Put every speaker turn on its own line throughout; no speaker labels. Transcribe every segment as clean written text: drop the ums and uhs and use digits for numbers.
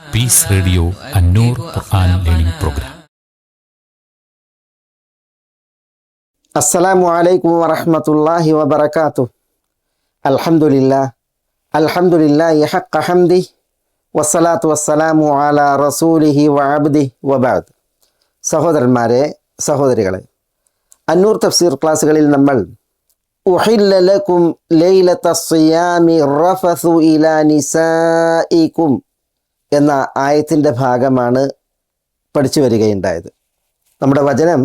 Piece radio അന്നൂർ ഖുർആൻ learning programme.
അസ്സലാമു അലൈക്കും വറഹ്മത്തുള്ളാഹി വബറകാതുഹു. അൽഹംദുലില്ലാഹി ഹഖ്ഖ ഹംദിഹി വസ്സലാത്തു വസ്സലാമു അലാ റസൂലിഹി വഅബ്ദിഹി വബഅദ്. സഹോദരന്മാരെ, സഹോദരികളെ, അന്നൂർ തഫ്സീർ ക്ലാസ്സുകളിൽ നമ്മൾ ഉഹില്ല ലക്കും ലൈലത്തസ് സിയാമി റഫസു ഇലാ നിസാഇക്കും എന്ന ആയത്തിൻ്റെ ഭാഗമാണ് പഠിച്ചു വരികയുണ്ടായത്. നമ്മുടെ വചനം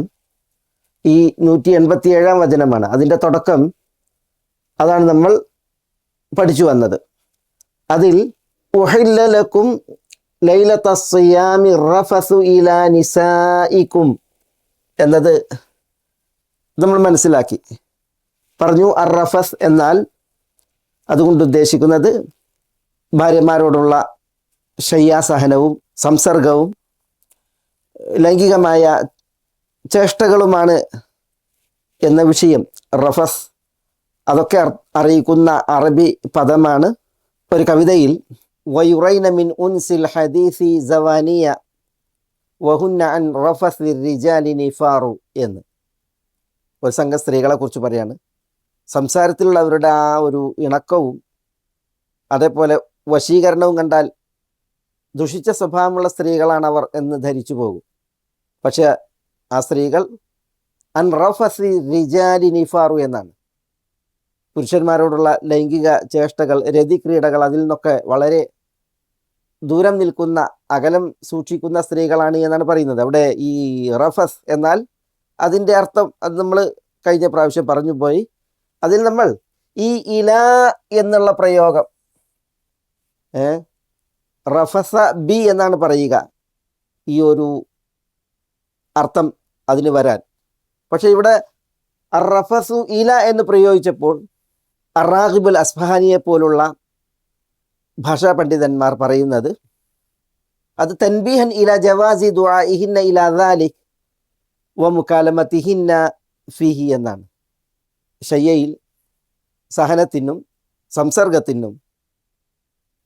ഈ 187 വചനമാണ്. അതിൻ്റെ തുടക്കം അതാണ് നമ്മൾ പഠിച്ചു വന്നത്. അതിൽ ഉഹില്ല ലക്കും ലൈലത്തസ് സിയാമി റഫസു ഇലാ നിസാഇക്കും എന്നത് നമ്മൾ മനസ്സിലാക്കി പറഞ്ഞു. അർ-റഫസ് എന്നാൽ അതുകൊണ്ട് ഉദ്ദേശിക്കുന്നത് ഭാര്യമാരോടുള്ള ശയ്യാസഹനവും സംസർഗവും ലൈംഗികമായ ചേഷ്ടകളുമാണ് എന്ന വിഷയം. റഫസ് അതൊക്കെ അറിയിക്കുന്ന അറബി പദമാണ്. ഒരു കവിതയിൽ വയുറൈന മിൻ ഉൻസിൽ ഹദീസി സവാനിയ വഹുന്ന അൻ റഫസ് റിജാലി നിഫാറു എന്ന് ഒരു സംഘം സ്ത്രീകളെ കുറിച്ച് പറയാണ്. സംസാരത്തിലുള്ള അവരുടെ ആ ഒരു ഇണക്കവും അതേപോലെ വശീകരണവും കണ്ടാൽ ദുഷിച്ച സ്വഭാവമുള്ള സ്ത്രീകളാണ് അവർ എന്ന് ധരിച്ചു പോകും. പക്ഷെ ആ സ്ത്രീകൾ അൻ റഫസി റിജാലി നിഫാറു എന്നാണ്. പുരുഷന്മാരോടുള്ള ലൈംഗിക ചേഷ്ടകൾ, രതിക്രീഡകൾ, അതിൽ നിന്നൊക്കെ വളരെ ദൂരം നിൽക്കുന്ന, അകലം സൂക്ഷിക്കുന്ന സ്ത്രീകളാണ് എന്നാണ് പറയുന്നത്. അവിടെ ഈ റഫസ് എന്നാൽ അതിൻ്റെ അർത്ഥം അത് നമ്മൾ കഴിഞ്ഞ പ്രാവശ്യം പറഞ്ഞു പോയി. അതിൽ നമ്മൾ ഈ ഇല എന്നുള്ള പ്രയോഗം റഫസ ബി എന്നാണ് പറയുക, ഈ ഒരു അർത്ഥം അതിന് വരാൻ. പക്ഷെ ഇവിടെ റഫസു ഇല എന്ന് പ്രയോഗിച്ചപ്പോൾ അറാഖിബുൽ അസ്ഫഹാനിയെ പോലുള്ള ഭാഷാ പണ്ഡിതന്മാർ പറയുന്നത് അത് തൻബീഹൻ ഇല ജവാസി ദുആഇഹിന്ന ഇലാ ദാലിക് വ മുകാലമതിഹിന്ന ഫീഹി എന്നാണ്. ശയ്യയിൽ സഹനത്തിനും സംസർഗത്തിനും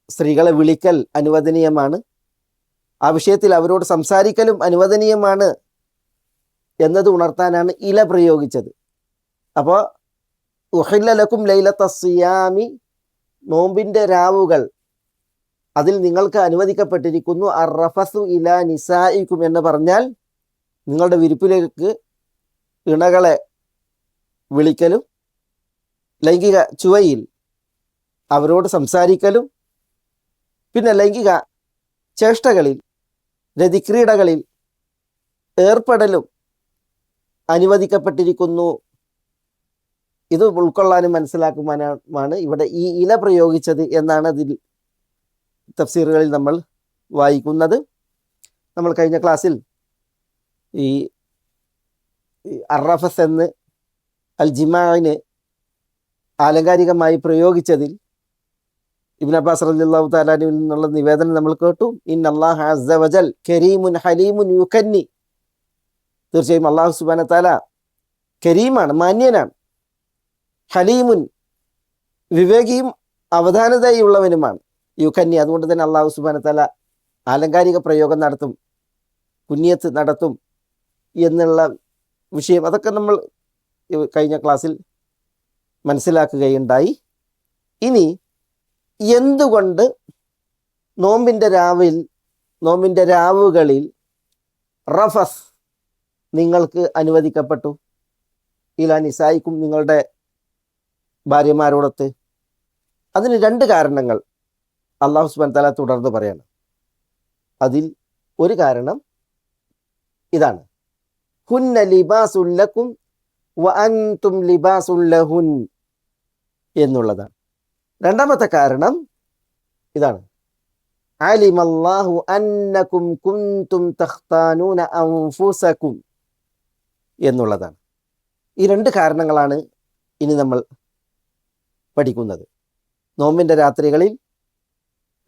സ്ത്രീകളെ വിളിക്കൽ അനുവദനീയമാണ്, ആ വിഷയത്തിൽ അവരോട് സംസാരിക്കലും അനുവദനീയമാണ് എന്നത് ഉണർത്താനാണ് ഇല പ്രയോഗിച്ചത്. അപ്പോൾ ഉഹില്ല ലക്കും ലൈലത്തസ് സിയാമി, നോമ്പിൻ്റെ രാവുകൾ, അതിൽ നിങ്ങൾക്ക് അനുവദിക്കപ്പെട്ടിരിക്കുന്നു. അർ-റഫസു ഇലാ നിസാഇക്കും എന്ന് പറഞ്ഞാൽ നിങ്ങളുടെ വിരിപ്പിലേക്ക് ഇണകളെ വിളിക്കലും ലൈംഗിക ചുവയിൽ അവരോട് സംസാരിക്കലും പിന്നെ ലൈംഗിക ചേഷ്ടകളിൽ, രതിക്രീഡകളിൽ ഏർപ്പെടലും അനുവദിക്കപ്പെട്ടിരിക്കുന്നു. ഇത് ഉൾക്കൊള്ളാനും മനസ്സിലാക്കുവാനുമാണ് ഇവിടെ ഈ ഇല പ്രയോഗിച്ചത് എന്നാണ് അതിൽ തഫ്സീറുകളിൽ നമ്മൾ വായിക്കുന്നത്. നമ്മൾ കഴിഞ്ഞ ക്ലാസ്സിൽ ഈ അർ-റഫസ് എന്ന് അൽ ജിമാഇന് ആലങ്കാരികമായി പ്രയോഗിച്ചതിൽ ഇബ്നു അബ്ബാസ് റളിയല്ലാഹു തആല അൻഹുവിൽ നിന്നുള്ള നിവേദനം നമ്മൾ കേട്ടു. ഇന്നല്ലാഹ അസ്സ വജൽ കരീമുൻ ഹലീമുൻ യുകന്നി, തീർച്ചയായും അല്ലാഹു സുബ്ഹാനഹു വ തആല കരീമാണ്, മാന്യനാണ്, ഹലീമുൻ വിവേകിയും അവധാനതയുള്ളവനുമാണ്, യുകന്നി. അതുകൊണ്ട് തന്നെ അല്ലാഹു സുബ്ഹാനഹു വ തആല ആലങ്കാരിക പ്രയോഗം നടത്തും, കുനിയത്ത് നടത്തും എന്നുള്ള വിഷയം അതൊക്കെ നമ്മൾ കഴിഞ്ഞ ക്ലാസ്സിൽ മനസ്സിലാക്കുകയുണ്ടായി. ഇനി എന്തുകൊണ്ട് നോമ്പിൻ്റെ രാവുകളിൽ റഫസ് നിങ്ങൾക്ക് അനുവദിക്കപ്പെട്ടു? ഇലാ നിസായിക്കും, നിങ്ങളുടെ ഭാര്യമാരോടൊത്ത്. അതിന് 2 കാരണങ്ങൾ അല്ലാഹു സുബ്ഹാനഹു വ തആല തുടർന്ന് പറയാണ്. അതിൽ ഒരു കാരണം ഇതാണ്, ഹുന്ന ലിബാസുൽ ലക്കും വ അൻതും ലിബാസുൽ ലഹുൻ എന്നുള്ളതാണ്. രണ്ടാമത്തെ കാരണം ഇതാണ്, അലിമല്ലാഹു അന്നകും കുൻതും തഖ്താനൂന അൻഫുസകും എന്നുള്ളതാണ്. ഈ 2 കാരണങ്ങളാണ് ഇനി നമ്മൾ പഠിക്കുന്നത്. നോമ്പിൻ്റെ രാത്രികളിൽ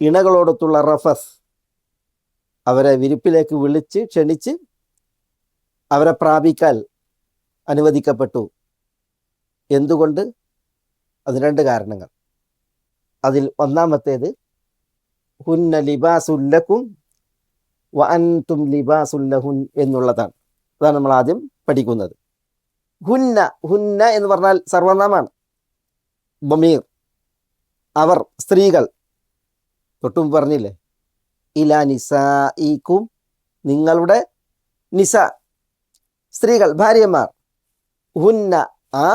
ഇണകളോടൊത്തുള്ള റഫസ്, അവരെ വിരിപ്പിലേക്ക് വിളിച്ച് ക്ഷണിച്ച് അവരെ പ്രാപിക്കാൻ അനുവദിക്കപ്പെട്ടു. എന്തുകൊണ്ട്? അതിന് 2 കാരണങ്ങൾ. അതിൽ ഒന്നാമത്തേത് ഹുന്ന ലിബാസുല്ലക്കും വ അൻതും ലിബാസുല്ലഹുൻ എന്നുള്ളതാണ്. അതാണ് നമ്മൾ ആദ്യം പഠിക്കുന്നത്. ഹുന്ന, ഹുന്ന എന്ന് പറഞ്ഞാൽ സർവനാമാണ്, ബമീർ, അവർ, സ്ത്രീകൾ. തൊട്ടും പറഞ്ഞില്ലേ, ഇലാ നിസാഇക്കും, നിങ്ങളുടെ നിസ, സ്ത്രീകൾ, ഭാര്യമാർ. ഹുന്ന, ആ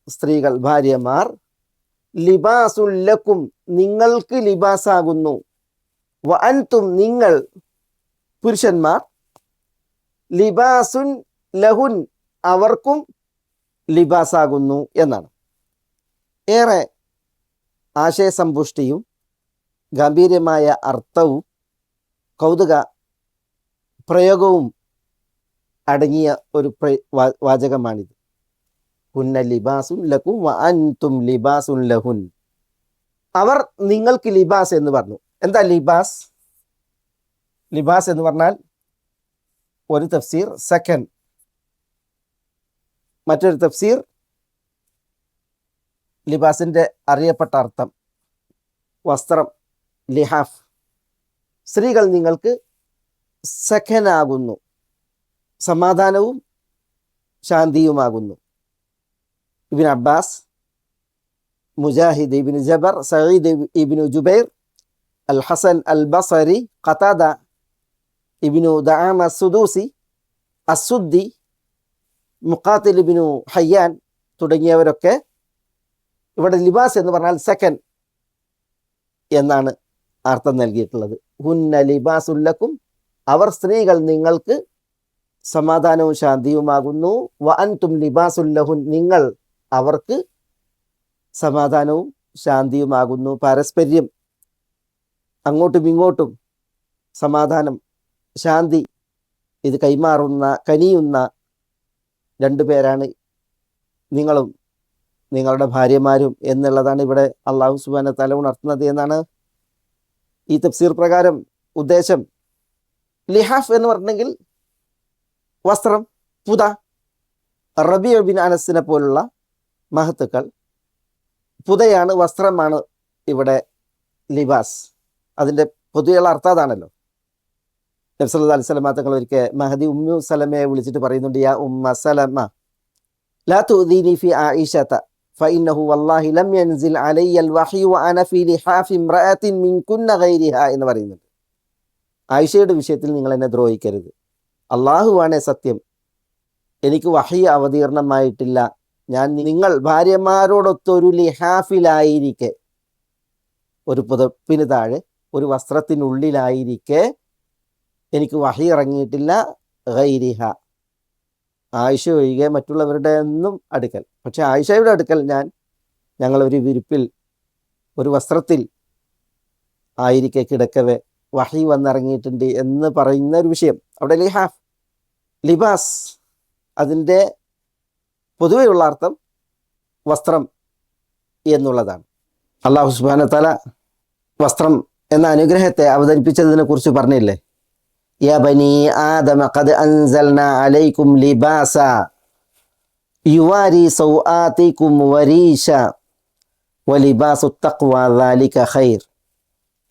സ്ത്രീകൾ, ഭാര്യമാർ. ലിബാസുല്ലക്കും, നിങ്ങൾക്ക് ലിബാസാകുന്നു. വ അൻതും, നിങ്ങൾ, പുരുഷന്മാർ. ലിബാസുൻ ലഹുൻ, അവർക്കും ലിബാസാകുന്നു എന്നാണ്. ഏറെ ആശയസമ്പുഷ്ടിയും ഗംഭീരമായ അർത്ഥവും കൗതുക പ്രയോഗവും അടങ്ങിയ ഒരു വാചകമാണിത്. ഹുന്ന ലിബാസുൻ ലക്കും വ അൻതും ലിബാസുൻ ലഹുൻ. അവർ നിങ്ങൾക്ക് ലിബാസ് എന്ന് പറഞ്ഞു. എന്താ ലിബാസ്? ലിബാസ് എന്ന് പറഞ്ഞാൽ ഒരു തഫ്സീർ സക്കൻ, മറ്റൊരു തഫ്സീർ ലിബാസിൻ്റെ അറിയപ്പെട്ട അർത്ഥം വസ്ത്രം, ലിഹാഫ്. സ്ത്രീകൾ നിങ്ങൾക്ക് സഖനാകുന്നു, സമാധാനവും ശാന്തിയുമാകുന്നു. ഇബ്നു അബ്ബാസ്, മുജാഹിദ് ഇബ്നു ജബർ, സഈദ് ഇബ്നു ജുബൈർ, അൽ ഹസൻ അൽ ബസരി, ഖതാദ ഇബ്നു ദഅമ സുദൂസി, അസുദ്ദി, മുഖാത്തിൽ ഇബ്നു ഹയ്യാൻ തുടങ്ങിയവരൊക്കെ ഇവിടെ ലിബാസ് എന്ന് പറഞ്ഞാൽ സക്കൻ എന്നാണ് അർത്ഥം നൽകിയിട്ടുള്ളത്. ഹുന്ന ലിബാസുല്ലക്കും, അവർ സ്ത്രീകൾ നിങ്ങൾക്ക് സമാധാനവും ശാന്തിയുമാകുന്നു. വ അൻതും ലിബാസുല്ലഹുൻ, നിങ്ങൾ അവർക്ക് സമാധാനവും ശാന്തിയുമാകുന്നു. പാരസ്പര്യം, അങ്ങോട്ടും ഇങ്ങോട്ടും സമാധാനം, ശാന്തി, ഇത് കൈമാറുന്ന, കനിയുന്ന രണ്ടു പേരാണ് നിങ്ങളും നിങ്ങളുടെ ഭാര്യമാരും എന്നുള്ളതാണ് ഇവിടെ അള്ളാഹു സുബ്ഹാനഹു വ തആല ഉണർത്തുന്നത് എന്നാണ് ഈ തഫ്സീർ പ്രകാരം ഉദ്ദേശം. ലിഹാഫ് എന്ന് പറഞ്ഞെങ്കിൽ വസ്ത്രം, പുത. റബീഉ ബിൻ അനസിനെ പോലുള്ള മഹത്തുക്കൾ പുതയാണ്, വസ്ത്രമാണ് ഇവിടെ ലിബാസ്. അതിൻ്റെ പൊതുവെയുള്ള അർത്ഥം അതാണല്ലോ. നബി സല്ലല്ലാഹു അലൈഹി വസല്ലം തങ്ങൾ ഒരിക്കൽ മഹദി ഉമ്മു സലമയെ വിളിച്ചിട്ട് പറയുന്നുണ്ട്, യാ ഉമ്മ സലമ ലാ തുദീനി ഫി ആയിഷത ഫഇന്നഹു വല്ലാഹി ലം യൻസിൽ അലയ്യൽ വഹി വഅന ഫി ലിഹാഫി ഇംറഅത്തിൻ മിൻകുന്ന ഗൈരിഹാ എന്ന് പറയുന്നുണ്ട്. ആയിഷയുടെ വിഷയത്തിൽ നിങ്ങൾ എന്നെ ദ്രോഹിക്കരുത്. അള്ളാഹുവാണേ സത്യം, എനിക്ക് വഹി അവതീർണമായിട്ടില്ല. ഞാൻ നിങ്ങൾ ഭാര്യമാരോടൊത്തൊരു ലിഹാഫിലായിരിക്കെ, ഒരു പുതപ്പിന് താഴെ ഒരു വസ്ത്രത്തിനുള്ളിലായിരിക്കെ എനിക്ക് വഹി ഇറങ്ങിയിട്ടില്ല. ഗൈരിഹ, ആയിഷ ഒഴികെ മറ്റുള്ളവരുടെ ഒന്നും അടുക്കൽ. പക്ഷെ ആയിഷയുടെ അടുക്കൽ ഞങ്ങളൊരു വിരിപ്പിൽ, ഒരു വസ്ത്രത്തിൽ ആയിരിക്കെ കിടക്കവേ വഹി വന്നിറങ്ങിയിട്ടുണ്ട് എന്ന് പറയുന്ന ഒരു വിഷയം. അവിടെ ലിഹാഫ്, ലിബാസ്, അതിൻ്റെ പൊതുവെയുള്ള അർത്ഥം വസ്ത്രം എന്നുള്ളതാണ്. അല്ലാഹു സുബ്ഹാനഹു വ തആല വസ്ത്രം എന്ന അനുഗ്രഹത്തെ അവതരിപ്പിച്ചതിനെ കുറിച്ച് പറഞ്ഞില്ലേ, യാ ബനി ആദമ ഖദ് അൻസൽനാ അലൈക്കും ലിബാസ യുവാരി സൗആതികും വരീശ വലിബാസു തഖ്വ ദാലിക ഖൈർ.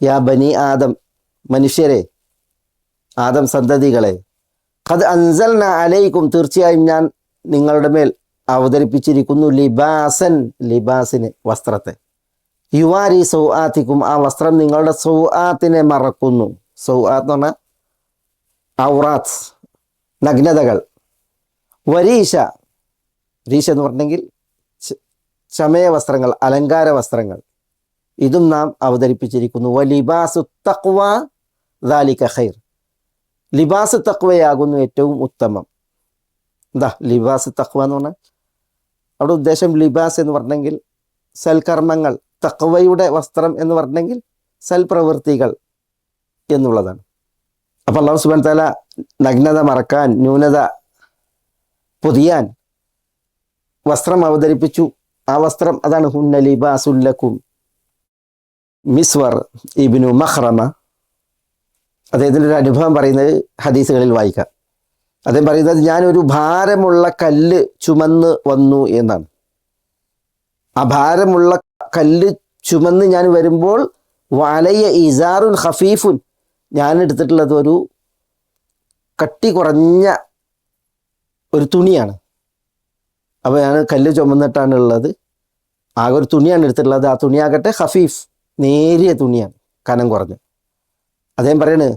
യാ ബനി ആദം, മനുഷ്യരെ, ആദം സന്തതികളെ, ഖദ് അൻസൽനാ അലൈക്കും, തീർച്ചയായും ഞാൻ നിങ്ങളുടെ മേൽ അവതരിപ്പിച്ചിരിക്കുന്നു ലിബാസൻ, ലിബാസിനെ, വസ്ത്രത്തെ. യുവാരി സൗആതികും, ആ വസ്ത്രം നിങ്ങളുടെ സൗആത്തിനെ മറക്കുന്നു. സൗആത്ത് എന്ന് പറഞ്ഞാൽ ഔറാത്ത്, നഗ്നതകൾ. വരീശ, രീശ എന്ന് പറഞ്ഞെങ്കിൽ ചമയ വസ്ത്രങ്ങൾ, അലങ്കാര വസ്ത്രങ്ങൾ, ഇതും നാം അവതരിപ്പിച്ചിരിക്കുന്നു. വലിബാസു തഖ്വ ദാലിക ഖൈർ, ലിബാസ് തഖ്വയാകുന്നു ഏറ്റവും ഉത്തമം. എന്താ ലിബാസ് തഖ്വ എന്ന് പറഞ്ഞാൽ? അവിടെ ഉദ്ദേശം ലിബാസ് എന്ന് പറഞ്ഞെങ്കിൽ സൽക്കർമ്മങ്ങൾ, തഖ്വയുടെ വസ്ത്രം എന്ന് പറഞ്ഞെങ്കിൽ സൽപ്രവൃത്തികൾ എന്നുള്ളതാണ്. അപ്പോൾ അല്ലാഹു സുബ്ഹാനഹു വ തആല നഗ്നത മറക്കാൻ, ന്യൂനത പൊതിയാൻ വസ്ത്രം അവതരിപ്പിച്ചു. ആ വസ്ത്രം അതാണ് ഹുന്ന ലിബാസുൽ ലക്കും. മിസ്വർ ഇബ്നു മഖ്റമ അദ്ദേഹത്തിൻ്റെ ഒരു അനുഭവം പറയുന്നത് ഹദീസുകളിൽ വായിക്കാം. അദ്ദേഹം പറയുന്നത്, ഞാനൊരു ഭാരമുള്ള കല്ല് ചുമന്ന് വന്നു എന്നാണ്. ആ ഭാരമുള്ള കല്ല് ചുമന്ന് ഞാൻ വരുമ്പോൾ വലയ ഇസാറുൻ ഖഫീഫുൻ, ഞാൻ എടുത്തിട്ടുള്ളത് ഒരു കട്ടി കുറഞ്ഞ ഒരു തുണിയാണ്. അപ്പോൾ ഞാൻ കല്ല് ചുമന്നിട്ടാണ് ഉള്ളത്, ആകെ ഒരു തുണിയാണ് എടുത്തിട്ടുള്ളത്. ആ തുണിയാകട്ടെ ഖഫീഫ്, നേരിയ തുണിയാണ്, കനം കുറഞ്ഞ്. അദ്ദേഹം പറയണ്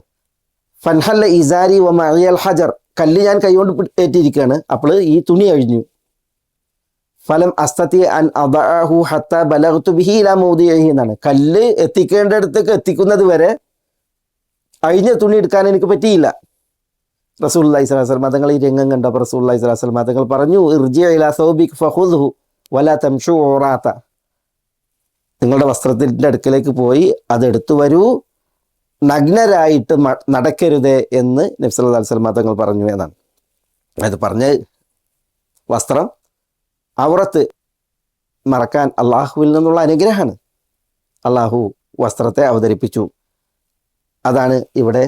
ഫൻഹല്ല ഇസാരി വ മഅയൽ ഹജർ, കല്ല് ഞാൻ കൈകൊണ്ട് ഏറ്റിരിക്കുകയാണ്, അപ്പോൾ ഈ തുണി അഴിഞ്ഞു. ഫലം അസ്തതി അൻ അദഅഹു ഹത്ത ബലഗ്തു ബിഹി ഇലാ മൗദിഇഹി എന്നാണ്. കല്ല് എത്തിക്കേണ്ടടുത്തേക്ക് എത്തിക്കുന്നത് വരെ അഴിഞ്ഞ തുണി എടുക്കാൻ എനിക്ക് പറ്റിയില്ല. റസൂലുള്ളാഹി സ്വല്ലല്ലാഹു അലൈഹി വസല്ലം തങ്ങൾ ഈ രംഗം കണ്ടപ്പോൾ റസൂലുള്ളാഹി സ്വല്ലല്ലാഹു അലൈഹി വസല്ലം തങ്ങൾ പറഞ്ഞു, ഇർജി ഇലാ സൗബിക ഫഖുദ്ഹു വലാ തംശു ഉറാത, നിങ്ങളുടെ വസ്ത്രത്തിൻ്റെ അടുക്കലേക്ക് പോയി അതെടുത്തു വരൂ, നഗ്നരായിട്ട് നടക്കരുതേ എന്ന് നബി സല്ലല്ലാഹു അലൈഹി വസല്ലം തങ്ങൾ പറഞ്ഞു എന്നാണ്. അത് പറഞ്ഞ് വസ്ത്രം ഔറത്ത് മറക്കാൻ അള്ളാഹുവിൽ നിന്നുള്ള അനുഗ്രഹമാണ്. അള്ളാഹു വസ്ത്രത്തെ അവതരിപ്പിച്ചു. അതാണ് ഇവിടെ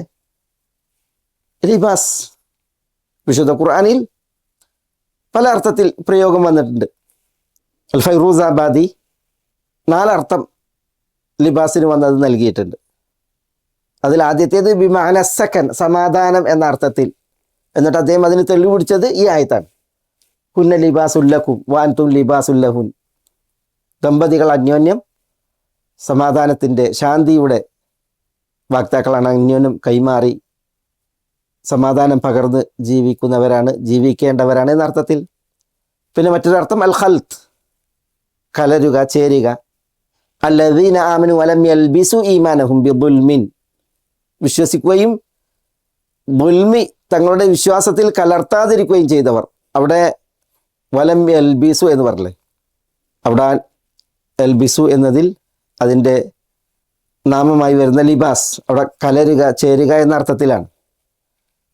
ലിബാസ്. വിശുദ്ധ ഖുർആനിൽ പല അർത്ഥത്തിൽ പ്രയോഗം വന്നിട്ടുണ്ട്. അൽ ഫൈറൂസാബാദി 4 അർത്ഥം ലിബാസിന് വന്നത് നൽകിയിട്ടുണ്ട്. അതിൽ ആദ്യത്തേത് ബിമഅന സക്കൻ, സമാധാനം എന്ന അർത്ഥത്തിൽ. എന്നിട്ട് അദ്ദേഹം അതിന് തെളിവ് പിടിച്ചത് ഈ ആയത്താണ്, ഹുന്ന ലിബാസുല്ലക്കും വഅൻതും ലിബാസുല്ലഹുൻ. ദമ്പതികൾ അന്യോന്യം സമാധാനത്തിൻ്റെ, ശാന്തിയുടെ വാക്താക്കളാണ്, അന്യോന്യം കൈമാറി സമാധാനം പകർന്ന് ജീവിക്കുന്നവരാണ്, ജീവിക്കേണ്ടവരാണ് എന്നർത്ഥത്തിൽ. പിന്നെ മറ്റൊരർത്ഥം അൽ ഖൽത്ത്, കലരുക, ചേരുക. അല്ലദീന ആമനു വലം യൽബിസു ഈമാനഹും ബിദുൽമിൻ, വിശ്വസിക്കുകയും ദുൽമി, തങ്ങളുടെ വിശ്വാസത്തിൽ കലർത്താതിരിക്കുകയും ചെയ്തവർ. അവിടെ വലം എൽബിസു എന്ന് പറഞ്ഞില്ലേ, അവിടെ എൽബിസു എന്നതിൽ അതിൻ്റെ നാമമായി വരുന്ന ലിബാസ് അവിടെ കലരുക, ചേരുക എന്ന അർത്ഥത്തിലാണ്.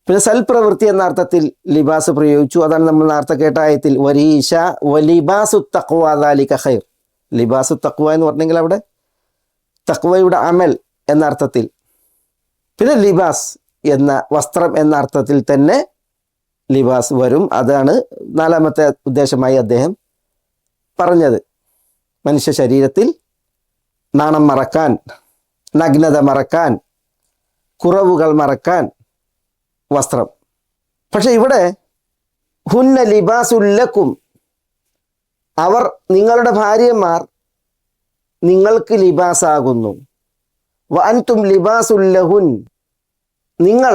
പിന്നെ സൽപ്രവൃത്തി എന്ന അർത്ഥത്തിൽ ലിബാസ് പ്രയോഗിച്ചു. അതാണ് നമ്മൾ നേരത്തെ കേട്ട ആയത്തിൽ വരീഷ വലിബാസു തഖ്വ ദാലിക ഖൈർ. ലിബാസു തഖ്വ എന്ന് പറഞ്ഞെങ്കിൽ അവിടെ തഖ്വയുടെ അമൽ എന്ന അർത്ഥത്തിൽ. പിന്നെ ലിബാസ് എന്ന വസ്ത്രം എന്ന അർത്ഥത്തിൽ തന്നെ ലിബാസ് വരും. അതാണ് 4ാമത്തെ ഉദ്ദേശമായി അദ്ദേഹം പറഞ്ഞത്. മനുഷ്യ ശരീരത്തിൽ നാണം മറക്കാൻ, നഗ്നത മറക്കാൻ, കുറവുകൾ മറക്കാൻ വസ്ത്രം. പക്ഷെ ഇവിടെ ഹുന്ന ലിബാസുല്ലക്കും, അവർ നിങ്ങളുടെ ഭാര്യമാർ നിങ്ങൾക്ക് ലിബാസാകുന്നു. വഅൻതും ലിബാസുല്ലഹുൻ, നിങ്ങൾ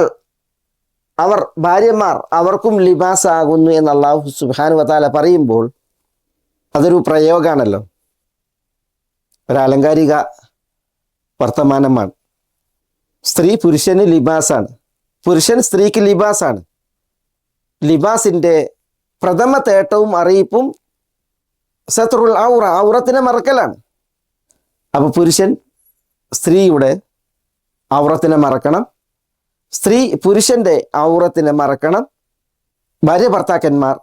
അവർ ഭാര്യമാർ അവർക്കും ലിബാസാകുന്നു എന്ന് അല്ലാഹു സുബ്ഹാനഹു വ തആല പറയുമ്പോൾ അതൊരു പ്രയോഗമാണല്ലോ, ഒരലങ്കാരിക വർത്തമാനമാണ്. സ്ത്രീ പുരുഷന് ലിബാസാണ്, പുരുഷൻ സ്ത്രീക്ക് ലിബാസാണ്. ലിബാസിൻ്റെ പ്രഥമ തേട്ടവും അറിയിപ്പും സത്റുൽ ഔറ, ഔറത്തിനെ മറക്കലാണ്. അപ്പോൾ പുരുഷൻ സ്ത്രീയുടെ ഔറത്തിനെ മറക്കണം, സ്ത്രീ പുരുഷൻ്റെ ഔറത്തിനെ മറക്കണം. ഭാര്യ ഭർത്താക്കന്മാർ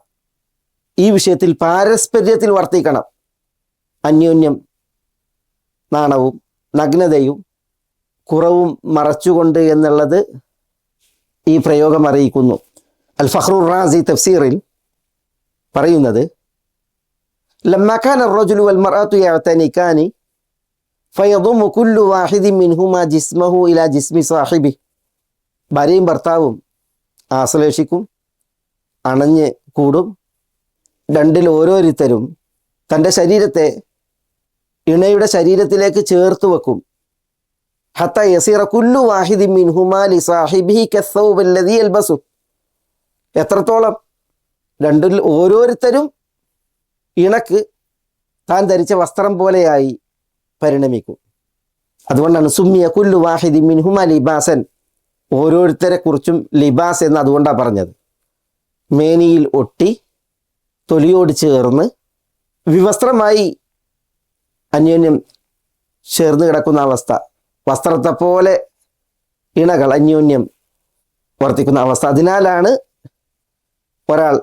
ഈ വിഷയത്തിൽ പാരസ്പര്യത്തിൽ വർത്തിക്കണം. അന്യോന്യം നാണവും നഗ്നതയും കുറവും മറച്ചുകൊണ്ട് എന്നുള്ളത് ഈ പ്രയോഗം അറിയിക്കുന്നു. അൽ ഫഖ്റുർ റാസി തഫ്സീറിൽ പറയുന്നത്, ലമ്മാ കാന അർറജുലു വൽ മർഅതു യഅ്തനികാനി ഫയദുമു കുല്ലു വാഹിദിൻ മിൻഹുമാ ജിസ്മഹു ഇലാ ജിസ്മി സാഹിബി. ഭാര്യയും ഭർത്താവും ആശ്ലേഷിക്കും, അണഞ്ഞ് കൂടും. രണ്ടിൽ ഓരോരുത്തരും തൻ്റെ ശരീരത്തെ ഇണയുടെ ശരീരത്തിലേക്ക് ചേർത്ത് വെക്കും. ഹത്ത യസീറ കുല്ലു വാഹിദിൻ മിൻഹുമാ ലിസാഹിബിഹി കസ്സൗബ് അല്ലദീ യൽബസു. എത്രത്തോളം രണ്ടിൽ ഓരോരുത്തരും ഇണക്ക് താൻ ധരിച്ച വസ്ത്രം പോലെയായി പരിണമിക്കും. അതുകൊണ്ടാണ് സുമ്മിയ കുല്ലു വാഹിദിൻ മിൻഹുമാ ലിബാസൻ, ഓരോരുത്തരെ കുറിച്ചും ലിബാസ് എന്ന് അതുകൊണ്ടാണ് പറഞ്ഞത്. മേനിയിൽ ഒട്ടി തൊലിയോട് ചേർന്ന് വിവസ്ത്രമായി അന്യോന്യം ചേർന്ന് കിടക്കുന്ന അവസ്ഥ, വസ്ത്രത്തെ പോലെ ഇണകൾ അന്യോന്യം വർത്തിക്കുന്ന അവസ്ഥ. അതിനാലാണ് ഒരാൾ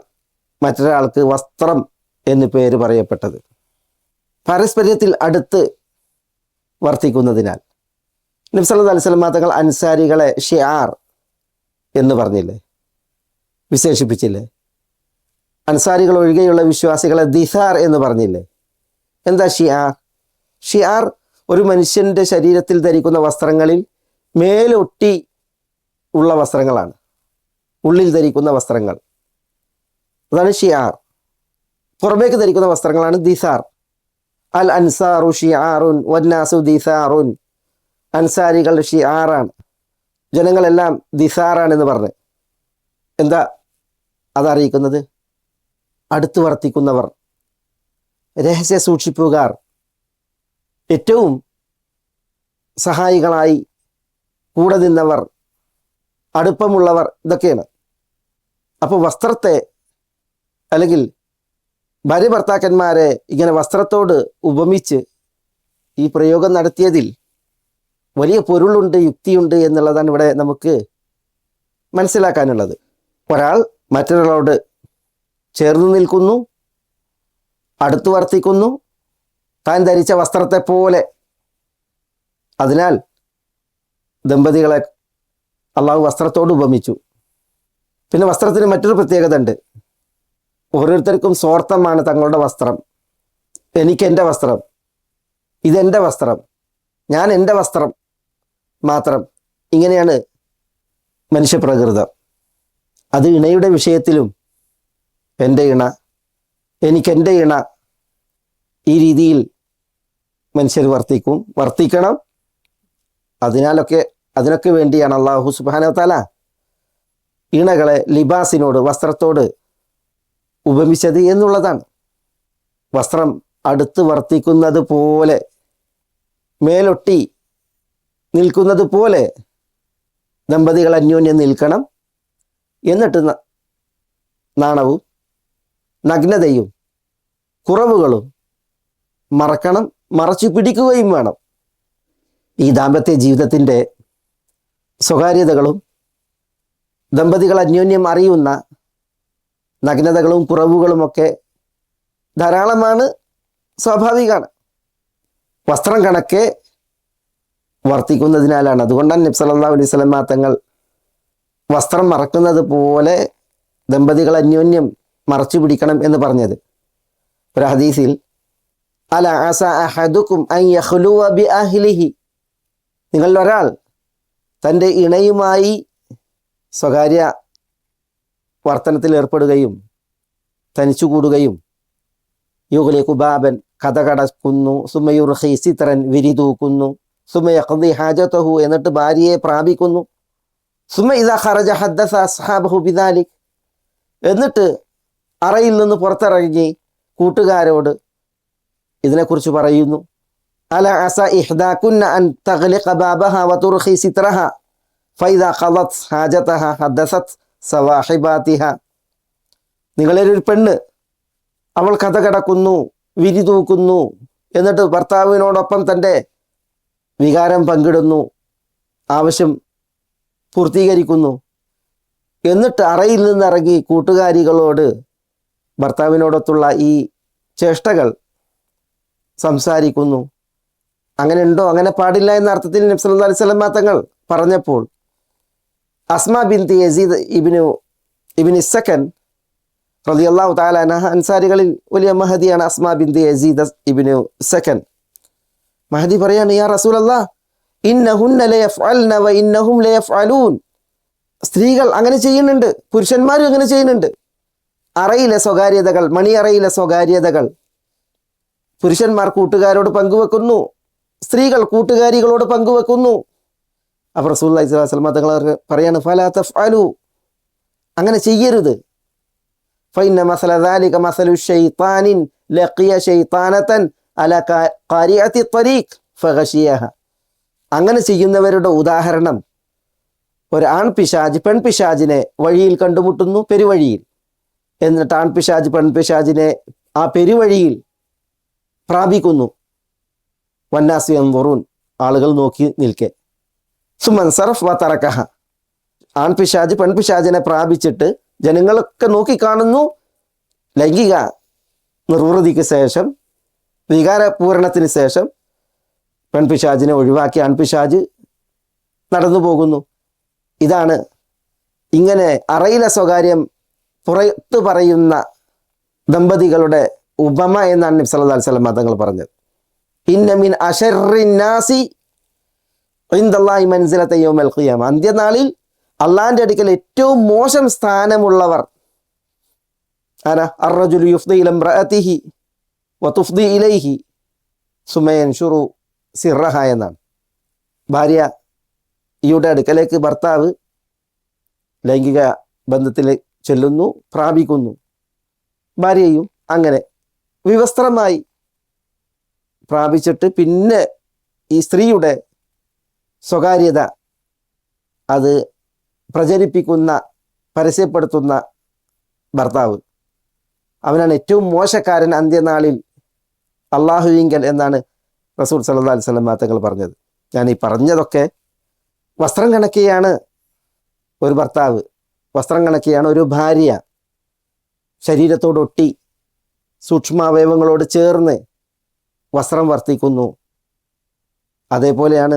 മറ്റൊരാൾക്ക് വസ്ത്രം എന്ന് പേര് പറയപ്പെട്ടത്, പാരസ്പര്യത്തിൽ അടുത്ത് വർത്തിക്കുന്നതിനാൽ. നബി സല്ലല്ലാഹു അലൈഹി വസല്ലം തങ്ങൾ അൻസാരികളെ ഷിആർ എന്ന് പറഞ്ഞില്ലേ, വിശേഷിപ്പിച്ചില്ലേ? അൻസാരികൾ ഒഴികെയുള്ള വിശ്വാസികളെ ദിസാർ എന്ന് പറഞ്ഞില്ലേ? എന്താ ഷിആർ? ഷിആർ ഒരു മനുഷ്യൻ്റെ ശരീരത്തിൽ ധരിക്കുന്ന വസ്ത്രങ്ങളിൽ മേലൊട്ടി ഉള്ള വസ്ത്രങ്ങളാണ്, ഉള്ളിൽ ധരിക്കുന്ന വസ്ത്രങ്ങൾ. അതാണ് ഷിയാർ. പുറമേക്ക് ധരിക്കുന്ന വസ്ത്രങ്ങളാണ് ദിസാർ. അൽ അൻസാറു ഷിയാറുൻ വന്നാസു ദിസാറുൻ. അൻസാരികൾ ഷിയാറാണ്, ജനങ്ങളെല്ലാം ദിസാറാണെന്ന് പറഞ്ഞ് എന്താ അതറിയിക്കുന്നത്? അടുത്ത് വർത്തിക്കുന്നവർ, രഹസ്യ സൂക്ഷിപ്പുകാർ, ഏറ്റവും സഹായികളായി കൂടെ നിന്നവർ, അടുപ്പമുള്ളവർ, ഇതൊക്കെയാണ്. അപ്പോൾ വസ്ത്രത്തെ അല്ലെങ്കിൽ ഭാര്യ ഭർത്താക്കന്മാരെ ഇങ്ങനെ വസ്ത്രത്തോട് ഉപമിച്ച് ഈ പ്രയോഗം നടത്തിയതിൽ വലിയ പൊരുളുണ്ട്, യുക്തിയുണ്ട് എന്നുള്ളതാണ് ഇവിടെ നമുക്ക് മനസ്സിലാക്കാനുള്ളത്. ഒരാൾ മറ്റൊരാളോട് ചേർന്ന് നിൽക്കുന്നു, അടുത്തു വർത്തിക്കുന്നു, താൻ ധരിച്ച വസ്ത്രത്തെ പോലെ. അതിനാൽ ദമ്പതികളെ അള്ളാഹു വസ്ത്രത്തോട് ഉപമിച്ചു. പിന്നെ വസ്ത്രത്തിന് മറ്റൊരു പ്രത്യേകത ഉണ്ട്. ഓരോരുത്തർക്കും സ്വാർത്ഥമാണ് തങ്ങളുടെ വസ്ത്രം. എനിക്കെൻ്റെ വസ്ത്രം, ഇതെൻ്റെ വസ്ത്രം, ഞാൻ എൻ്റെ വസ്ത്രം മാത്രം. ഇങ്ങനെയാണ് മനുഷ്യപ്രകൃതം. അത് ഇണയുടെ വിഷയത്തിലും എൻ്റെ ഇണ, എനിക്കെൻ്റെ ഇണ, ഈ രീതിയിൽ മനുഷ്യർ വർത്തിക്കണം. അതിനൊക്കെ വേണ്ടിയാണ് അള്ളാഹു സുബ്ഹാനഹു വ തആല ഇണകളെ ലിബാസിനോട്, വസ്ത്രത്തോട് ഉപമിച്ചത് എന്നുള്ളതാണ്. വസ്ത്രം അടുത്ത് വർത്തിക്കുന്നത് പോലെ, മേലൊട്ടി നിൽക്കുന്നത് പോലെ ദമ്പതികൾ അന്യോന്യം നിൽക്കണം. എന്നിട്ട് നാണവും നഗ്നതയും കുറവുകളും മറച്ചു പിടിക്കുകയും വേണം. ഈ ദാമ്പത്യ ജീവിതത്തിൻ്റെ സ്വകാര്യതകളും ദമ്പതികൾ അന്യോന്യം അറിയുന്ന നഗ്നതകളും കുറവുകളുമൊക്കെ ധാരാളമാണ്, സ്വാഭാവികമാണ്. വസ്ത്രം കണക്കെ വർത്തിക്കുന്നതിനാലാണ്. അതുകൊണ്ടാണ് നബി സല്ലല്ലാഹു അലൈഹി വസല്ലം തങ്ങൾ വസ്ത്രം മറക്കുന്നത് പോലെ ദമ്പതികൾ അന്യോന്യം മറച്ചു പിടിക്കണം എന്ന് പറഞ്ഞത്. ഒരു ഹദീസിൽ അല അസ അഹദുക്കും അൻ യഖ്ലുവ ബി അഹ്ലിഹി, നിങ്ങളിൽ ഒരാൾ തൻ്റെ ഇണയുമായി സ്വകാര്യ വർത്തനത്തിൽ ഏർപ്പെടുകയും തനിച്ചുകൂടുകയും യുഗ്ലിഖു ബാബൻ, കഥ കടക്കുന്നു, സുമ്മ യുർഖി സിത്രൻ, വിരി തൂക്കുന്നു, സുമ്മ യഖ്ദി ഹാജതഹു, എന്നിട്ട് ഭാര്യയെ പ്രാപിക്കുന്നു, സുമ്മ ഇദാ ഖറജ ഹദ്ദസ അസ്ഹാബഹു ബിദാലിക്, എന്നിട്ട് അറയിൽ നിന്ന് പുറത്തിറങ്ങി കൂട്ടുകാരോട് ഇതിനെക്കുറിച്ച് പറയുന്നു. അല അസ ഇഹ്ദാകുന്ന അൻ തഗ്ലിഖ ബാബഹ വതുർഖി സിത്രഹ ഫൈദാ ഖളത് ഹാജതഹ ഹദ്ദസത് സവാഹിബാതിഹ. നിങ്ങളൊരു പെണ്ണ്, അവൾ കഥ കടക്കുന്നു, വിരി തൂക്കുന്നു, എന്നിട്ട് ഭർത്താവിനോടൊപ്പം തൻ്റെ വികാരം പങ്കിടുന്നു, ആവശ്യം പൂർത്തീകരിക്കുന്നു, എന്നിട്ട് അറയിൽ നിന്നിറങ്ങി കൂട്ടുകാരികളോട് ഭർത്താവിനോടൊത്തുള്ള ഈ ചേഷ്ടകൾ സംസാരിക്കുന്നു. അങ്ങനെ ഉണ്ടോ? അങ്ങനെ പാടില്ല എന്ന അർത്ഥത്തിൽ നബി സല്ലല്ലാഹു അലൈഹി വസല്ലം തങ്ങൾ പറഞ്ഞപ്പോൾ അസ്മാ ബിൻത് യസീദ് ഇബ്നു സക്കൻ റളിയല്ലാഹു തആല അൻഹ, അൻസാരികളിൽ വലിയ മഹദിയാണ് അസ്മാ ബിൻത് യസീദ് ഇബ്നു സക്കൻ. മഹദി പറയാണ്, യാ റസൂലല്ലാഹ് ഇന്നഹുന്ന ലയഫ്അൽന വ ഇന്നഹും ലയഫ്അലൂൻ. സ്ത്രീകൾ അങ്ങനെ ചെയ്യുന്നുണ്ട്, പുരുഷന്മാരും അങ്ങനെ ചെയ്യുന്നുണ്ട്. അറയിലെ സ്വകാര്യതകൾ, മണിയറയിലെ സ്വകാര്യതകൾ പുരുഷന്മാർ കൂട്ടുകാരോട് പങ്കുവെക്കുന്നു, സ്ത്രീകൾ കൂട്ടുകാരികളോട് പങ്കുവെക്കുന്നു. അപ്പോൾ റസൂലുള്ളാഹി സ്വല്ലല്ലാഹു അലൈഹി വസല്ലം തങ്ങൾ പറയാണ്, ഫലാ തഫ്അലു, അങ്ങനെ ചെയ്യരുത്. ഫഇന്ന മസല ദാലിക മസലു ശൈത്താനിൻ ലഖിയ ശൈത്താനതൻ അലാ ഖാരിഅത്തി ത്വരീഖ് ഫഗശിയഹ. അങ്ങനെ ചെയ്യുന്നവരുടെ ഉദാഹരണം ഒരു ആൺപിശാജ് പെൺപിശാജിനെ വഴിയിൽ കണ്ടുമുട്ടുന്നു, പെരുവഴിയിൽ. എന്നിട്ട് ആൺപിശാജ് പെൺപിശാജിനെ ആ പെരുവഴിയിൽ പ്രാപിക്കുന്നു. വന്നാസി യൻദുറൂൻ, ആളുകൾ നോക്കി നിൽക്കെ. സുമൻ സറഫ് വ തറക്കഹ, ആൺപിശാജ് പെൺപിശാജിനെ പ്രാപിച്ചിട്ട് ജനങ്ങളൊക്കെ നോക്കിക്കാണുന്നു. ലൈംഗിക നിർവൃതിക്ക് ശേഷം, വികാരപൂരണത്തിന് ശേഷം പെൺപിശാജിനെ ഒഴിവാക്കി ആൺപിശാജ് നടന്നു പോകുന്നു. ഇതാണ് ഇങ്ങനെ അറയിലെ സ്വകാര്യം പുറത്ത് പറയുന്ന ദമ്പതികളുടെ ഉപമ എന്നാണ് നബി സല്ലല്ലാഹു അലൈഹി വസല്ലം തങ്ങൾ പറഞ്ഞത്. ഇന്ന മിൻ അശർറിൻ നാസി ഇൻദല്ലാഹി മൻസിലത യൗമൽ ഖിയാമ, അന്ത്യനാളിൽ അള്ളാഹിന്റെ അടുക്കൽ ഏറ്റവും മോശം സ്ഥാനമുള്ളവർ ആരാ? അർറജുലു യുഫ്ദി ഇല ഇംറഅതിഹി വതുഫ്ദി ഇലൈഹി സുമ്മ യൻശുറു സിർറഹ എന്നാണ്. ഭാര്യയുടെ അടുക്കലേക്ക് ഭർത്താവ് ലൈംഗിക ബന്ധത്തിൽ ചെല്ലുന്നു, പ്രാപിക്കുന്നു. ഭാര്യയും അങ്ങനെ വിവസ്ത്രമായി പ്രാപിച്ചിട്ട് പിന്നെ ഈ സ്ത്രീയുടെ സ്വകാര്യത അത് പ്രചരിപ്പിക്കുന്ന, പരസ്യപ്പെടുത്തുന്ന ഭർത്താവ്, അവനാണ് ഏറ്റവും മോശക്കാരൻ അന്ത്യനാളിൽ അള്ളാഹുവിങ്കൽ എന്നാണ് റസൂൽ സല്ലല്ലാഹു അലൈഹി വസല്ലം തങ്ങൾ പറഞ്ഞത്. ഞാൻ ഈ പറഞ്ഞതൊക്കെ വസ്ത്രം കണക്കെയാണ് ഒരു ഭർത്താവ്, വസ്ത്രം കണക്കെയാണ് ഒരു ഭാര്യ. ശരീരത്തോടൊട്ടി സൂക്ഷ്മാവയവങ്ങളോട് ചേർന്ന് വസ്ത്രം വർത്തിക്കുന്നു. അതേപോലെയാണ്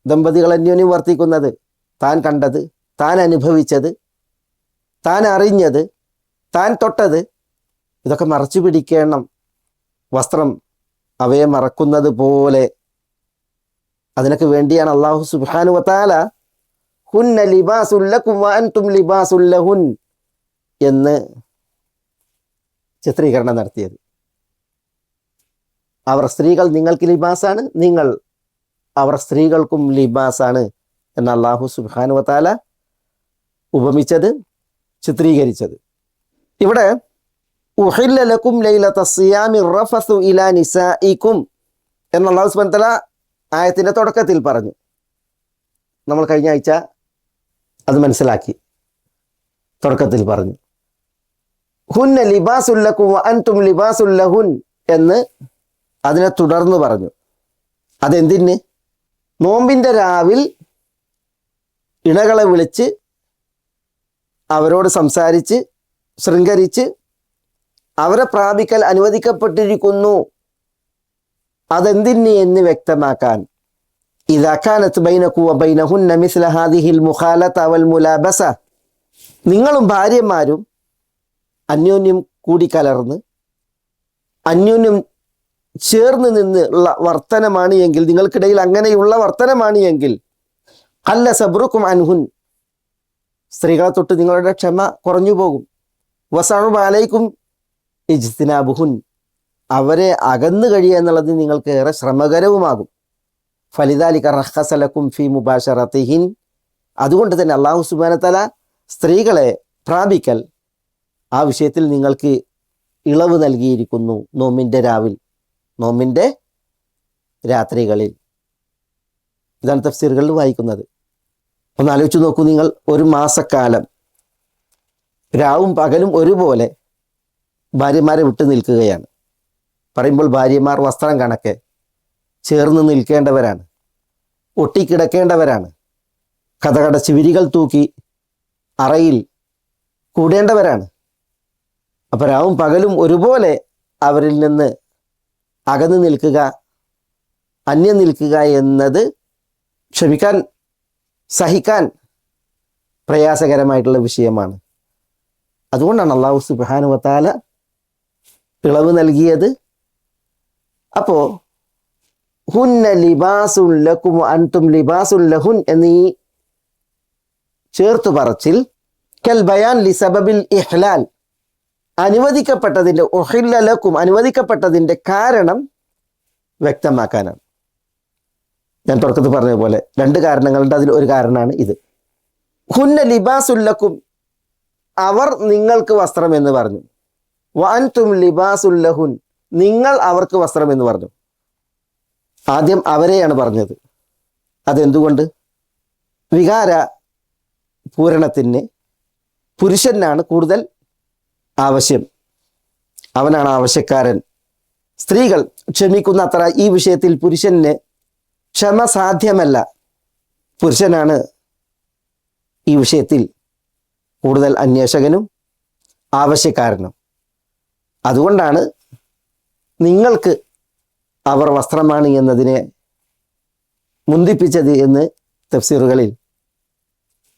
ദമ്പതികൾ അന്യോന്യം വർത്തിക്കുന്നത്. താൻ കണ്ടത്, താൻ അനുഭവിച്ചത്, താൻ അറിഞ്ഞത്, താൻ തൊട്ടത്, ഇതൊക്കെ മറച്ചു പിടിക്കണം. വസ്ത്രം അവയെ മറക്കുന്നത് പോലെ. അതിനൊക്കെ വേണ്ടിയാണ് അല്ലാഹു സുബ്ഹാനഹു വതആല ഹുന്ന ലിബാസുൽ ലക്കും വഅൻതും ലിബാസുൽ ലഹുൻ എന്ന് ചിത്രീകരണം നടത്തിയത്. അവർ സ്ത്രീകൾ നിങ്ങൾക്ക് ലിബാസാണ്, നിങ്ങൾ അവർ സ്ത്രീകൾക്കും ലിബാസാണ് എന്ന് അല്ലാഹു സുബ്ഹാനഹു വതആല ഉപമിച്ചത്, ചിത്രീകരിച്ചത്. ഇവിടെ ഉഹില്ല ലക്കും ലൈലത സിയാമി റഫസു ഇലാ നിസാഇക്കും എന്ന് അല്ലാഹു സുബ്ഹാനഹു വതആല ആയത്തിന്റെ തുടക്കത്തിൽ പറഞ്ഞു. നമ്മൾ കഴിഞ്ഞ ആഴ്ച അത് മനസ്സിലാക്കി. തുടക്കത്തിൽ പറഞ്ഞു ഹുന്ന ലിബാസുൽ ലക്കും വഅൻതും ലിബാസുൽ ലഹുൻ എന്ന് അതിനെ തുടർന്ന് പറഞ്ഞു. അതെന്തിന്? നോമ്പിൻ്റെ രാവിൽ ഇണകളെ വിളിച്ച് അവരോട് സംസാരിച്ച് ശൃംഗരിച്ച് അവരെ പ്രാപിക്കൽ അനുവദിക്കപ്പെട്ടിരിക്കുന്നു. അതെന്തിന് എന്ന് വ്യക്തമാക്കാൻ. ഇദാ കാനത് ബൈനകും വബൈനഹുന്ന മിസ്ല ഹാദിഹിൽ മുഖാലത വൽ മുലാബസ, നിങ്ങളും ഭാര്യമാരും അന്യോന്യം കൂടിക്കലർന്ന് അന്യോന്യം ചേർന്ന് നിന്ന് ഉള്ള വർത്തനമാണ് എങ്കിൽ, നിങ്ങൾക്കിടയിൽ അങ്ങനെയുള്ള വർത്തനമാണ് എങ്കിൽ, അല്ല സബ്റുക്കും അൻഹുൻ, സ്ത്രീകളെ തൊട്ട് നിങ്ങളുടെ ക്ഷമ കുറഞ്ഞു പോകും. വസഅബ അലൈക്കും ഇജ്തിനാബുഹുൻ, അവരെ അകന്നു കഴിയുക എന്നുള്ളത് നിങ്ങൾക്ക് ഏറെ ശ്രമകരവുമാകും. ഫലിദാലിക റഖസ ലക്കും ഫീ മുബാശറതിഹിൻ, അതുകൊണ്ട് തന്നെ അല്ലാഹു സുബ്ഹാനഹു വതആല സ്ത്രീകളെ പ്രാപിക്കൽ ആ വിഷയത്തിൽ നിങ്ങൾക്ക് ഇളവ് നൽകിയിരിക്കുന്നു. നോമ്പിൻ്റെ രാവിൽ, നോമ്പിൻ്റെ രാത്രികളിൽ. ഇതാണ് തഫ്സീറുകളിൽ വായിക്കുന്നത്. ഒന്ന് ആലോചിച്ച് നോക്കൂ നിങ്ങൾ, ഒരു മാസക്കാലം രാവും പകലും ഒരുപോലെ ഭാര്യമാരെ വിട്ടു നിൽക്കുകയാണ്. പറയുമ്പോൾ ഭാര്യമാർ വസ്ത്രം കണക്കെ ചേർന്ന് നിൽക്കേണ്ടവരാണ്, ഒട്ടിക്കിടക്കേണ്ടവരാണ്, കഥകടച്ച് വിരികൾ തൂക്കി അറയിൽ കൂടേണ്ടവരാണ്. അപ്പം രാവും പകലും ഒരുപോലെ അവരിൽ നിന്ന് അകന്നു നിൽക്കുക, അന്യം നിൽക്കുക എന്നത് ക്ഷമിക്കാൻ, സഹിക്കാൻ പ്രയാസകരമായിട്ടുള്ള വിഷയമാണ്. അതുകൊണ്ടാണ് അല്ലാഹു സുബ്ഹാനഹു വതആല ഇളവ് നൽകിയത്. അപ്പോൾ ഹുന്ന ലിബാസുൽ ലക്കും അൻതും ലിബാസുൽ ലഹുൻ എന്നീ ചേർത്തു പറച്ചിൽ കൽ ബയാൻ ലിസബബിൽ ഇഹ്ലാൽ, അനുവദിക്കപ്പെട്ടതിൻ്റെ, ഉഹില്ല ലക്കും അനുവദിക്കപ്പെട്ടതിൻ്റെ കാരണം വ്യക്തമാക്കാനാണ്. ഞാൻ തുടക്കത്തിൽ പറഞ്ഞ പോലെ രണ്ട് കാരണങ്ങളുണ്ട്. അതിൽ ഒരു കാരണമാണ് ഇത്. ഹുന്ന ലിബാസുൽ ലക്കും, അവർ നിങ്ങൾക്ക് വസ്ത്രം എന്ന് പറഞ്ഞു. വഅൻതും ലിബാസുൽ ലഹുൻ, നിങ്ങൾ അവർക്ക് വസ്ത്രം എന്ന് പറഞ്ഞു. ആദ്യം അവരെയാണ് പറഞ്ഞത്. അതെന്തുകൊണ്ട്? വികാര പൂരണത്തിന് പുരുഷനാണ് കൂടുതൽ ആവശ്യം, അവനാണ് ആവശ്യക്കാരൻ. സ്ത്രീകൾ ക്ഷമിക്കുന്ന അത്ര ഈ വിഷയത്തിൽ പുരുഷന് ക്ഷമ സാധ്യമല്ല. പുരുഷനാണ് ഈ വിഷയത്തിൽ കൂടുതൽ അന്വേഷകനും ആവശ്യക്കാരനും. അതുകൊണ്ടാണ് നിങ്ങൾക്ക് അവർ വസ്ത്രമാണ് എന്നതിനെ മുന്തിപ്പിച്ചത് എന്ന് തഫ്സീറുകളിൽ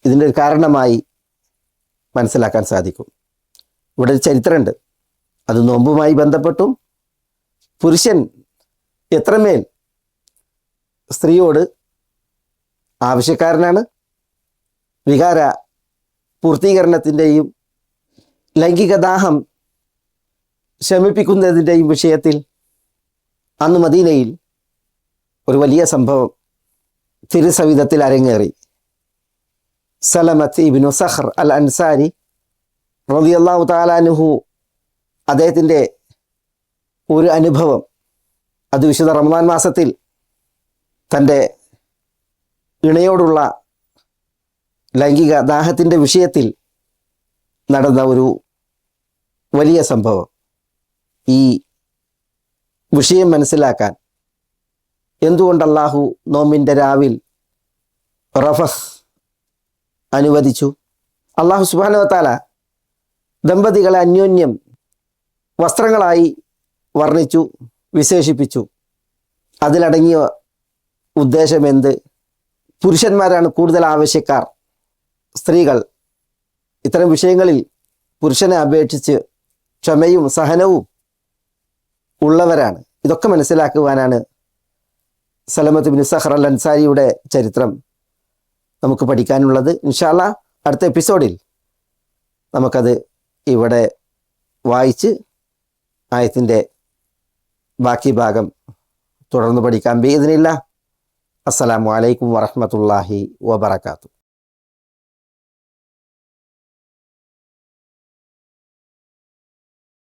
ഇതിൻ്റെ ഒരു കാരണമായി മനസ്സിലാക്കാൻ സാധിക്കും. ഇവിടെ ഒരു ചരിത്രമുണ്ട്. അത് നോമ്പുമായി ബന്ധപ്പെട്ടും പുരുഷൻ എത്രമേൽ സ്ത്രീയോട് ആവശ്യക്കാരനാണ്. വികാര പൂർത്തീകരണത്തിൻ്റെയും ലൈംഗിക ദാഹം ശമിപ്പിക്കുന്നതിൻ്റെയും വിഷയത്തിൽ അന്ന് മദീനയിൽ ഒരു വലിയ സംഭവം തിരുസവിധത്തിൽ അരങ്ങേറി. സലമത്ത് ഇബ്നു സഖർ അൽ അൻസാരി റളിയല്ലാഹു തആല അൻഹു അദ്ദേഹത്തിൻ്റെ ഒരു അനുഭവം, അത് വിശുദ്ധ റമദാൻ മാസത്തിൽ തൻ്റെ ഇണയോടുള്ള ലൈംഗിക ദാഹത്തിൻ്റെ വിഷയത്തിൽ നടന്ന ഒരു വലിയ സംഭവം. ഈ വിഷയം മനസ്സിലാക്കാൻ എന്തുകൊണ്ട് അല്ലാഹു നോമ്പിൻ്റെ രാവിൽ റഫസ് അനുവദിച്ചു? അല്ലാഹു സുബ്ഹാനഹു വ തആല ദമ്പതികളെ അന്യോന്യം വസ്ത്രങ്ങളായി വർണ്ണിച്ചു, വിശേഷിപ്പിച്ചു. അതിലടങ്ങിയ ഉദ്ദേശം എന്ത്? പുരുഷന്മാരാണ് കൂടുതൽ ആവശ്യക്കാർ. സ്ത്രീകൾ ഇത്തരം വിഷയങ്ങളിൽ പുരുഷനെ അപേക്ഷിച്ച് ക്ഷമയും സഹനവും ഉള്ളവരാണ്. ഇതൊക്കെ മനസ്സിലാക്കുവാനാണ് സലമത്ത് ബിൻ സഖർ അൽ അൻസാരിയുടെ ചരിത്രം നമുക്ക് പഠിക്കാനുള്ളത്. ഇൻഷാ അല്ലാ അടുത്ത എപ്പിസോഡിൽ നമുക്കത് ഇവിടെ വായിച്ച് ആയത്തിൻ്റെ ബാക്കി ഭാഗം തുടർന്ന് പഠിക്കാം. ബിഇദ്നില്ലാഹ്. അസ്സലാമു അലൈക്കും വറഹ്മത്തുള്ളാഹി വബറകാതുഹു.